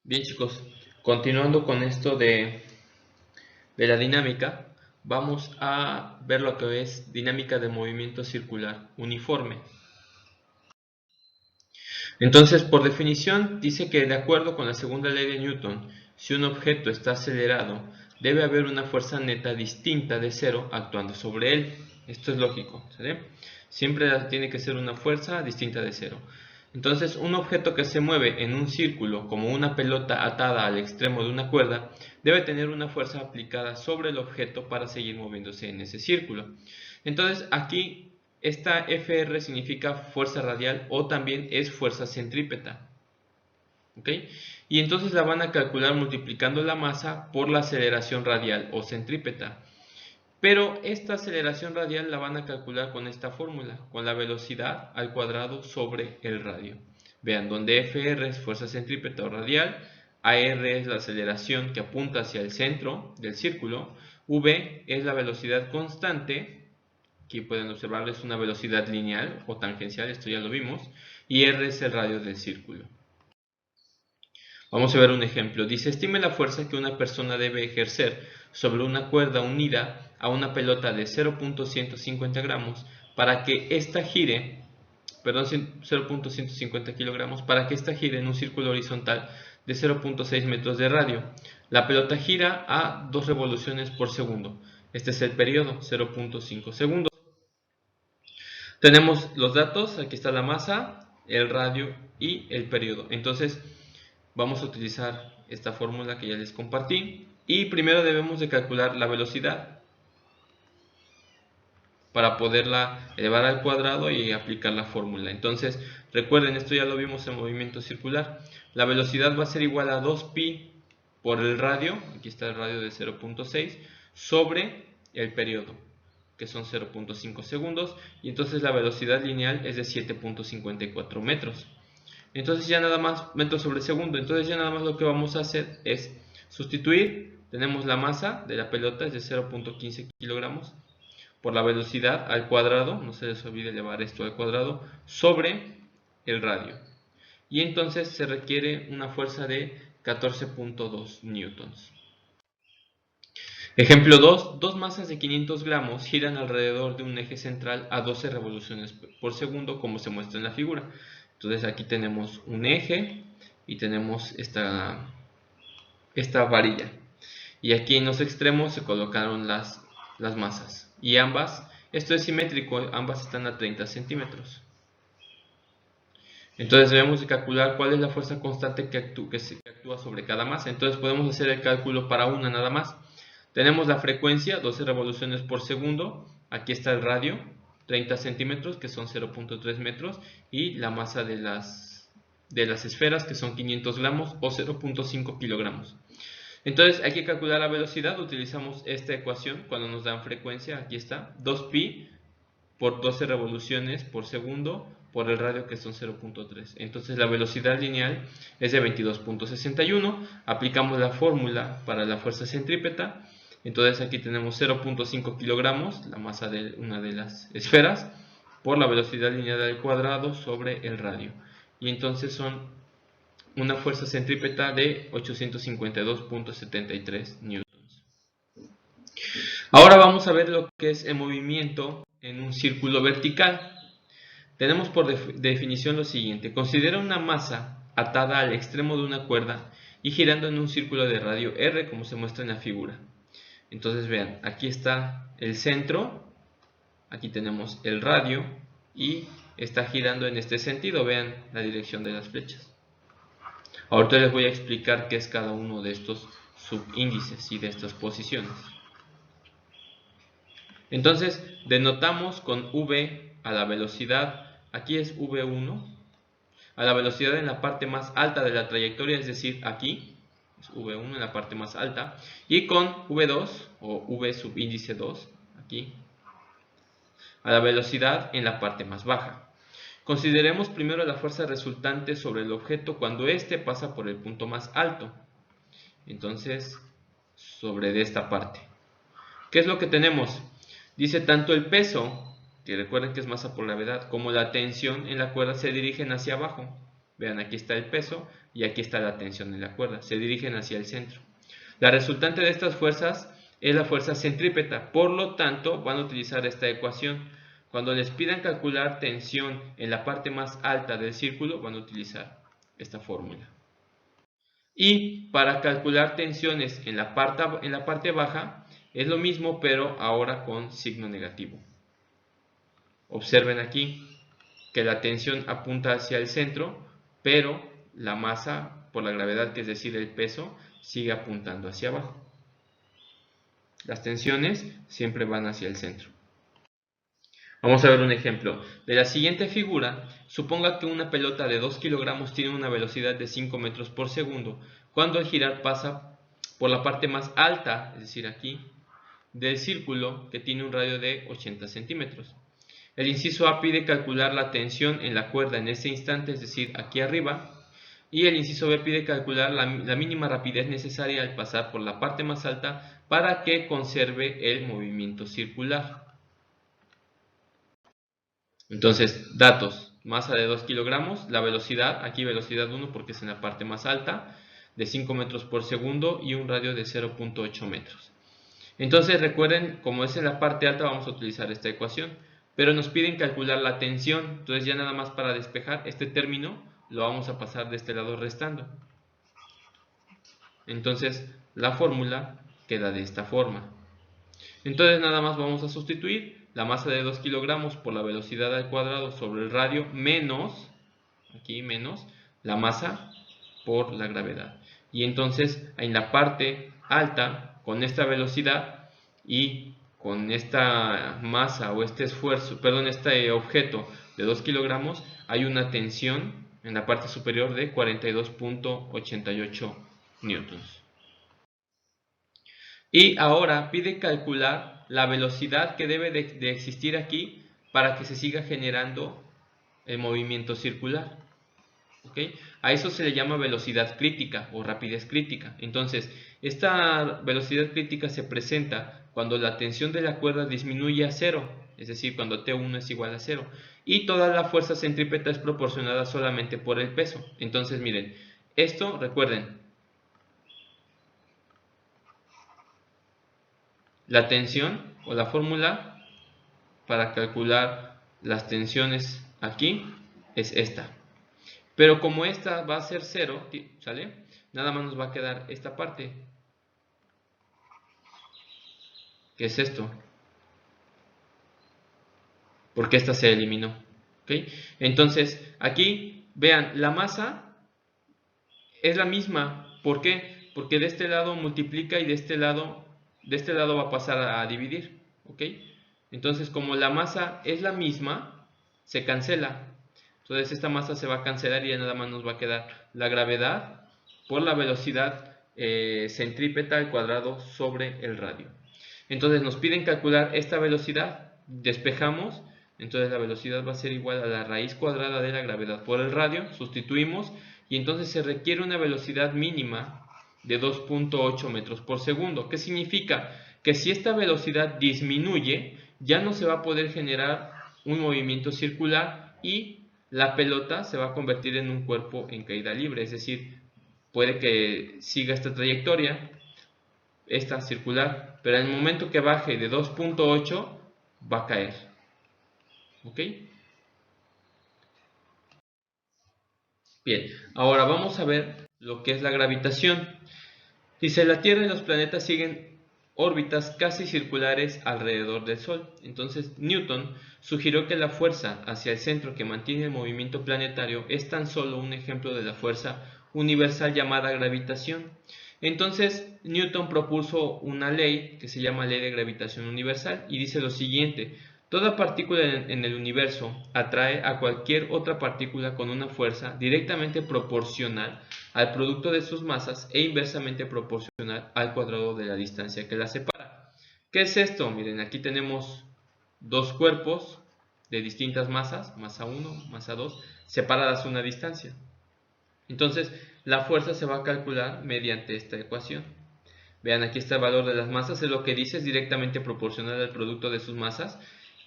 Bien chicos, continuando con esto de la dinámica, vamos a ver lo que es dinámica de movimiento circular uniforme. Entonces, por definición, dice que de acuerdo con la segunda ley de Newton, si un objeto está acelerado, debe haber una fuerza neta distinta de cero actuando sobre él. Esto es lógico, ¿sale? Siempre tiene que ser una fuerza distinta de cero. Entonces, un objeto que se mueve en un círculo, como una pelota atada al extremo de una cuerda, debe tener una fuerza aplicada sobre el objeto para seguir moviéndose en ese círculo. Entonces, aquí esta Fr significa fuerza radial o también es fuerza centrípeta. ¿Ok? Y entonces la van a calcular multiplicando la masa por la aceleración radial o centrípeta. Pero esta aceleración radial la van a calcular con esta fórmula, con la velocidad al cuadrado sobre el radio. Vean, donde Fr es fuerza centrípeta o radial, AR es la aceleración que apunta hacia el centro del círculo, V es la velocidad constante, aquí pueden observarlo, es una velocidad lineal o tangencial, esto ya lo vimos, y R es el radio del círculo. Vamos a ver un ejemplo. Dice, estime la fuerza que una persona debe ejercer sobre una cuerda unida a una pelota de 0.150 gramos para que ésta gire, perdón, 0.150 kilogramos, para que ésta gire en un círculo horizontal de 0.6 metros de radio. La pelota gira a 2 revoluciones por segundo. Este es el periodo, 0.5 segundos. Tenemos los datos, aquí está la masa, el radio y el periodo. Entonces, vamos a utilizar esta fórmula que ya les compartí y primero debemos de calcular la velocidad para poderla elevar al cuadrado y aplicar la fórmula. Entonces recuerden, esto ya lo vimos en movimiento circular, la velocidad va a ser igual a 2pi por el radio, aquí está el radio de 0.6, sobre el periodo, que son 0.5 segundos, y entonces la velocidad lineal es de 7.54 metros. Entonces ya nada más, metros sobre segundo, entonces ya nada más lo que vamos a hacer es sustituir, tenemos la masa de la pelota es de 0.15 kilogramos, por la velocidad al cuadrado, no se les olvide elevar esto al cuadrado, sobre el radio. Y entonces se requiere una fuerza de 14.2 newtons. Ejemplo 2, dos masas de 500 gramos giran alrededor de un eje central a 12 revoluciones por segundo, como se muestra en la figura. Entonces aquí tenemos un eje y tenemos esta varilla. Y aquí en los extremos se colocaron las masas. Y ambas, esto es simétrico, ambas están a 30 centímetros. Entonces debemos de calcular cuál es la fuerza constante que actúa sobre cada masa. Entonces podemos hacer el cálculo para una nada más. Tenemos la frecuencia, 12 revoluciones por segundo. Aquí está el radio, 30 centímetros, que son 0.3 metros. Y la masa de las esferas, que son 500 gramos o 0.5 kilogramos. Entonces hay que calcular la velocidad. Utilizamos esta ecuación cuando nos dan frecuencia. Aquí está, 2pi por 12 revoluciones por segundo por el radio, que son 0.3. Entonces la velocidad lineal es de 22.61. Aplicamos la fórmula para la fuerza centrípeta. Entonces aquí tenemos 0.5 kilogramos, la masa de una de las esferas, por la velocidad lineal al cuadrado sobre el radio. Y entonces son una fuerza centrípeta de 852.73 newtons. Ahora vamos a ver lo que es el movimiento en un círculo vertical. Tenemos por definición lo siguiente. Considera una masa atada al extremo de una cuerda y girando en un círculo de radio R, como se muestra en la figura. Entonces vean, aquí está el centro, aquí tenemos el radio y está girando en este sentido. Vean la dirección de las flechas. Ahorita les voy a explicar qué es cada uno de estos subíndices y de estas posiciones. Entonces denotamos con V a la velocidad, aquí es V1, a la velocidad en la parte más alta de la trayectoria, es decir, aquí es V1 en la parte más alta, y con V2 o V subíndice 2, aquí, a la velocidad en la parte más baja. Consideremos primero la fuerza resultante sobre el objeto cuando éste pasa por el punto más alto. Entonces, sobre de esta parte. ¿Qué es lo que tenemos? Dice, tanto el peso, que recuerden que es masa por gravedad, como la tensión en la cuerda se dirigen hacia abajo. Vean, aquí está el peso y aquí está la tensión en la cuerda. Se dirigen hacia el centro. La resultante de estas fuerzas es la fuerza centrípeta. Por lo tanto, van a utilizar esta ecuación. Cuando les pidan calcular tensión en la parte más alta del círculo, van a utilizar esta fórmula. Y para calcular tensiones en la parte baja, es lo mismo, pero ahora con signo negativo. Observen aquí que la tensión apunta hacia el centro, pero la masa, por la gravedad, que es decir, el peso, sigue apuntando hacia abajo. Las tensiones siempre van hacia el centro. Vamos a ver un ejemplo. De la siguiente figura, suponga que una pelota de 2 kilogramos tiene una velocidad de 5 metros por segundo, cuando al girar pasa por la parte más alta, es decir, aquí, del círculo, que tiene un radio de 80 centímetros. El inciso A pide calcular la tensión en la cuerda en ese instante, es decir, aquí arriba, y el inciso B pide calcular la mínima rapidez necesaria al pasar por la parte más alta para que conserve el movimiento circular. Entonces, datos: masa de 2 kilogramos, la velocidad, aquí velocidad 1 porque es en la parte más alta, de 5 metros por segundo y un radio de 0.8 metros. Entonces recuerden, como es en la parte alta, vamos a utilizar esta ecuación, pero nos piden calcular la tensión. Entonces ya nada más para despejar este término lo vamos a pasar de este lado restando. Entonces la fórmula queda de esta forma. Entonces nada más vamos a sustituir la masa de 2 kilogramos por la velocidad al cuadrado sobre el radio menos, aquí menos, la masa por la gravedad. Y entonces en la parte alta, con esta velocidad y con esta masa o este esfuerzo, perdón, este objeto de 2 kilogramos, hay una tensión en la parte superior de 42.88 newtons. Y ahora pide calcular la velocidad que debe de existir aquí para que se siga generando el movimiento circular. ¿Okay? A eso se le llama velocidad crítica o rapidez crítica. Entonces, esta velocidad crítica se presenta cuando la tensión de la cuerda disminuye a cero, es decir, cuando T1 es igual a cero, y toda la fuerza centrípeta es proporcionada solamente por el peso. Entonces, miren, esto, recuerden, la tensión o la fórmula para calcular las tensiones aquí es esta. Pero como esta va a ser 0, ¿sale? Nada más nos va a quedar esta parte, que es esto, porque esta se eliminó. ¿Okay? Entonces, aquí, vean, la masa es la misma. ¿Por qué? Porque de este lado multiplica y de este lado va a pasar a dividir. ¿Ok? Entonces, como la masa es la misma, se cancela. Entonces esta masa se va a cancelar y ya nada más nos va a quedar la gravedad por la velocidad centrípeta al cuadrado sobre el radio. Entonces nos piden calcular esta velocidad, despejamos, entonces la velocidad va a ser igual a la raíz cuadrada de la gravedad por el radio, sustituimos y entonces se requiere una velocidad mínima de 2.8 metros por segundo. ¿Qué significa? Que si esta velocidad disminuye, ya no se va a poder generar un movimiento circular y la pelota se va a convertir en un cuerpo en caída libre, es decir, puede que siga esta trayectoria, esta circular, pero en el momento que baje de 2.8 va a caer. ¿Ok? Bien, ahora vamos a ver lo que es la gravitación. Dice, la Tierra y los planetas siguen órbitas casi circulares alrededor del Sol. Entonces Newton sugirió que la fuerza hacia el centro que mantiene el movimiento planetario es tan solo un ejemplo de la fuerza universal llamada gravitación. Entonces Newton propuso una ley que se llama ley de gravitación universal y dice lo siguiente: toda partícula en el universo atrae a cualquier otra partícula con una fuerza directamente proporcional al producto de sus masas e inversamente proporcional al cuadrado de la distancia que las separa. ¿Qué es esto? Miren, aquí tenemos dos cuerpos de distintas masas, masa 1, masa 2, separadas una distancia. Entonces, la fuerza se va a calcular mediante esta ecuación. Vean, aquí está el valor de las masas, es lo que dice, es directamente proporcional al producto de sus masas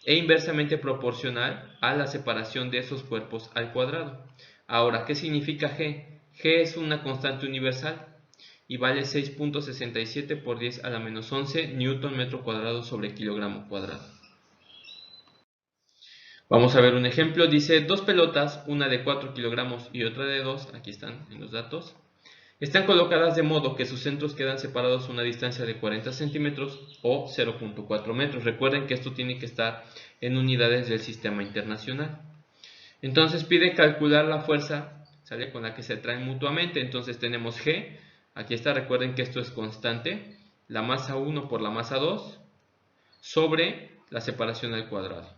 e inversamente proporcional a la separación de esos cuerpos al cuadrado. Ahora, ¿qué significa G? G es una constante universal y vale 6.67 por 10 a la menos 11 newton metro cuadrado sobre kilogramo cuadrado. Vamos a ver un ejemplo. Dice, dos pelotas, una de 4 kilogramos y otra de 2, aquí están en los datos, están colocadas de modo que sus centros quedan separados a una distancia de 40 centímetros o 0.4 metros. Recuerden que esto tiene que estar en unidades del sistema internacional. Entonces pide calcular la fuerza, ¿sale?, con la que se atraen mutuamente. Entonces tenemos G, aquí está, recuerden que esto es constante, la masa 1 por la masa 2 sobre la separación al cuadrado.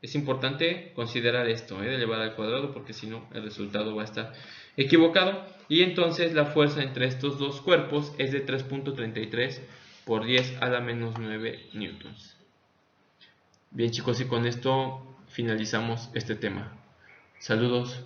Es importante considerar esto, de elevar al cuadrado, porque si no el resultado va a estar equivocado. Y entonces la fuerza entre estos dos cuerpos es de 3.33 por 10 a la menos 9 newtons. Bien chicos, y con esto finalizamos este tema. Saludos.